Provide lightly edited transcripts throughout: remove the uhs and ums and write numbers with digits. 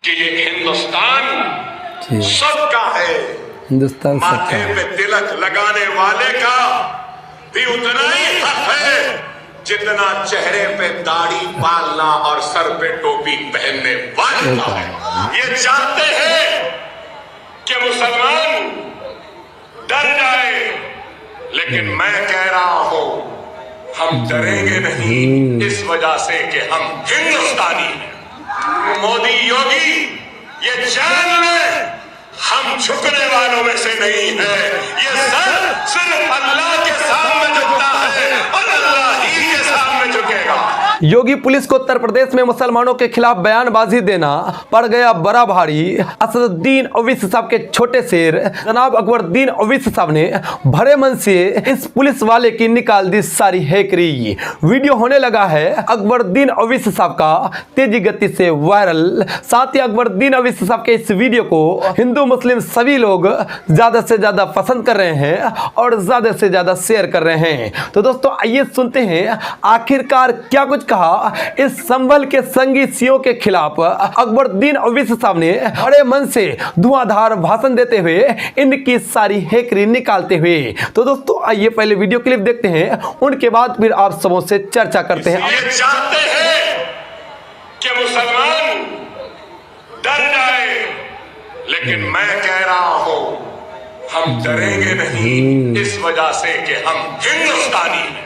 कि ये हिंदुस्तान सबका है। हिंदुस्तान माथे पे तिलक लगाने वाले का भी उतना ही हक है जितना चेहरे पे दाढ़ी पालना और सर पे टोपी पहनने वाले का है। ये जानते हैं कि मुसलमान डर जाए, लेकिन मैं कह रहा हूं हम डरेंगे नहीं, इस वजह से कि हम हिंदुस्तानी हैं। मोदी योगी ये जान लें हम झुकने वालों में से नहीं है। ये सर सिर्फ अल्लाह के सामने झुकता है और अल्लाह ही के सामने झुकेगा। योगी पुलिस को उत्तर प्रदेश में मुसलमानों के खिलाफ बयानबाजी देना पड़ गया बड़ा भारी। असदुद्दीन ओवैसी साहब के छोटे शेर जनाब अकबरुद्दीन ओवैसी साहब ने भरे मन से इस पुलिस वाले की निकाल दी सारी हैकरी। वीडियो होने लगा है अकबरुद्दीन ओवैसी साहब का तेजी गति से वायरल। साथ ही अकबरुद्दीन ओवैसी साहब के इस वीडियो को हिंदू मुस्लिम सभी लोग ज्यादा से ज्यादा पसंद कर रहे हैं और ज्यादा से ज्यादा शेयर कर रहे हैं। तो दोस्तों आइए सुनते हैं आखिरकार क्या कुछ कहा इस संभल के संगी सीओ के खिलाफ अकबरुद्दीन ओवैसी साहब ने बड़े मन से धुआंधार भाषण देते हुए इनकी सारी हैकरी निकालते हुए। तो दोस्तों आइए पहले वीडियो क्लिप देखते हैं, उनके बाद फिर आप सबों से चर्चा करते हैं। ये जानते हैं कि मुसलमान डर जाए, लेकिन मैं कह रहा हूं हम डरेंगे नहीं, इस वजह से कि हम हिंदुस्तानी हैं।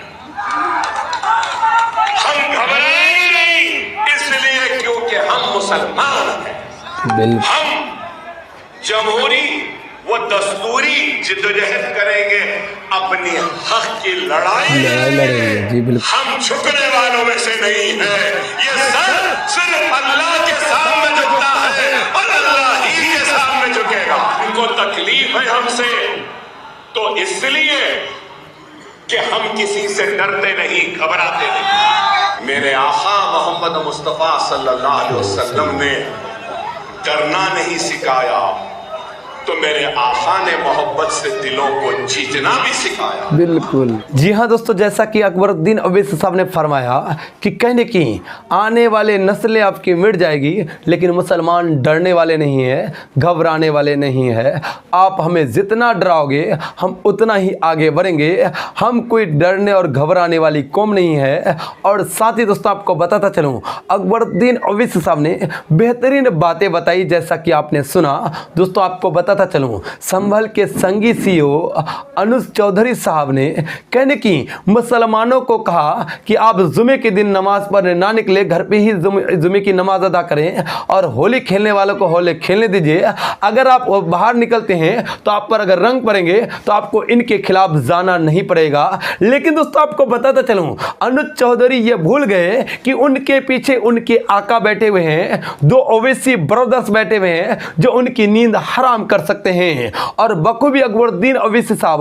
हम घबराएंगे नहीं इसलिए क्योंकि हम मुसलमान हैं। हम जमहूरी व दस्तूरी जिद्दोजहद करेंगे, अपनी हक की लड़ाई लड़ेंगे। हम झुकने वालों में से नहीं है। ये सर सिर्फ अल्लाह के सामने झुकता है और अल्लाह ही के सामने झुकेगा। इनको तकलीफ है हमसे तो इसलिए कि हम किसी से डरते नहीं, घबराते नहीं। मेरे आका मोहम्मद मुस्तफा सल्लल्लाहु अलैहि वसल्लम ने डरना नहीं सिखाया, तो मेरे आका ने मोहब्बत से दिलों को जीतना भी सिखाया। बिल्कुल जी हाँ दोस्तों, जैसा कि अकबरुद्दीन ओवैसी साहब ने फरमाया कि कहने की आने वाले नस्लें आपकी मिट जाएगी, लेकिन मुसलमान डरने वाले नहीं है, घबराने वाले नहीं है। आप हमें जितना डराओगे हम उतना ही आगे बढ़ेंगे। हम कोई डरने और घबराने वाली कौम नहीं है। और साथ ही दोस्तों आपको बताता चलूँ अकबरुद्दीन ओवैसी साहब ने बेहतरीन बातें बताई, जैसा कि आपने सुना। दोस्तों आपको बताता चलूं संभल के संगी सीओ अनुज चौधरी साहब ने कहने की मुसलमानों को कहा कि आप जुमे के दिन नमाज पढ़ने ना निकले, घर पे ही जुमे की नमाज अदा करें और होली खेलने वालों को होली खेलने दीजिए। अगर आप बाहर निकलते हैं तो आप पर अगर रंग पड़ेंगे तो आपको इनके खिलाफ जाना नहीं पड़ेगा। लेकिन दोस्तों आपको बताता चलूं अनुज चौधरी ये भूल गए कि उनके पीछे उनके आका बैठे हुए हैं, दो ओवैसी ब्रदर्स बैठे हुए हैं जो उनकी नींद हराम कर सकते हैं। और बखूबी अकबरुद्दीन ओवैसी साहब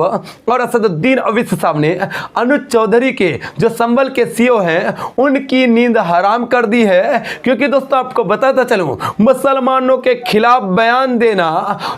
और असदुद्दीन ओवैसी साहब ने अनुज चौधरी के जो संभल के सीओ हैं उनकी नींद हराम कर दी है। क्योंकि दोस्तों आपको बताता चलूं मुसलमानों के खिलाफ बयान देना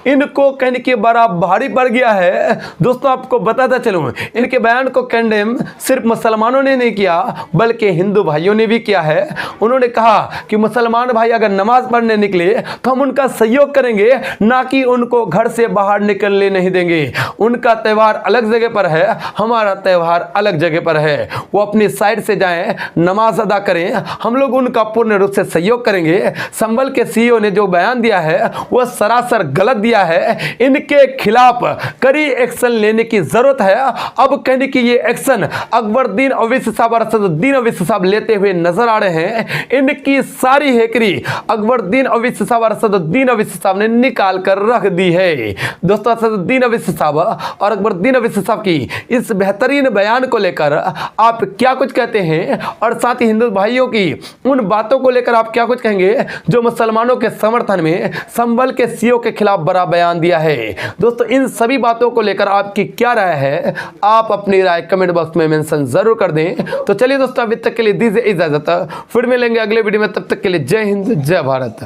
इनको कहने के बड़ा भारी पड़ गया है। दोस्तों आपको बताता चलूं इनके बयान को कंडेम सिर्फ मुसलमानों ने नहीं किया बल्कि हिंदू भाइयों ने भी किया है। उन्होंने कहा कि मुसलमान भाई अगर नमाज पढ़ने निकले तो हम उनका सहयोग करेंगे, ना कि उनको घर से बाहर निकलने नहीं देंगे। उनका त्यौहार अलग जगह पर है, हमारा त्यौहार अलग जगह पर है। वो अपनी साइड से जाएं, नमाज अदा करें, हम लोग उनका पूर्ण रूप से सहयोग करेंगे। संभल के सीईओ ने जो बयान दिया है वो सरासर गलत दिया है। इनके खिलाफ कड़ी एक्शन लेने की जरूरत है। अब कहने की ये एक्शन अकबरुद्दीन ओवैसी साहब और असदुद्दीन ओवैसी साहब लेते हुए नजर आ रहे हैं। इनकी सारी हैकरी अकबरुद्दीन ओवैसी साहब और असदुद्दीन ओवैसी साहब ने निकाल कर रख दी है। दोस्तों असदुद्दीन ओवैसी साहब और अकबरुद्दीन ओवैसी साहब की इस बेहतरीन बयान को लेकर आप क्या कुछ कहते हैं, और साथ ही हिंदू भाइयों की उन बातों को लेकर आप क्या कुछ कहेंगे जो मुसलमानों के समर्थन में संभल के सीओ के खिलाफ बड़ा बयान दिया है। दोस्तों इन सभी बातों को लेकर आपकी क्या राय है, आप अपनी राय कमेंट बॉक्स में मेंशन जरूर कर दें। तो चलिए दोस्तों अभी तक के लिए दीजिए इजाजत, फिर मिलेंगे अगले वीडियो में। तब तक के लिए जय हिंद जय भारत।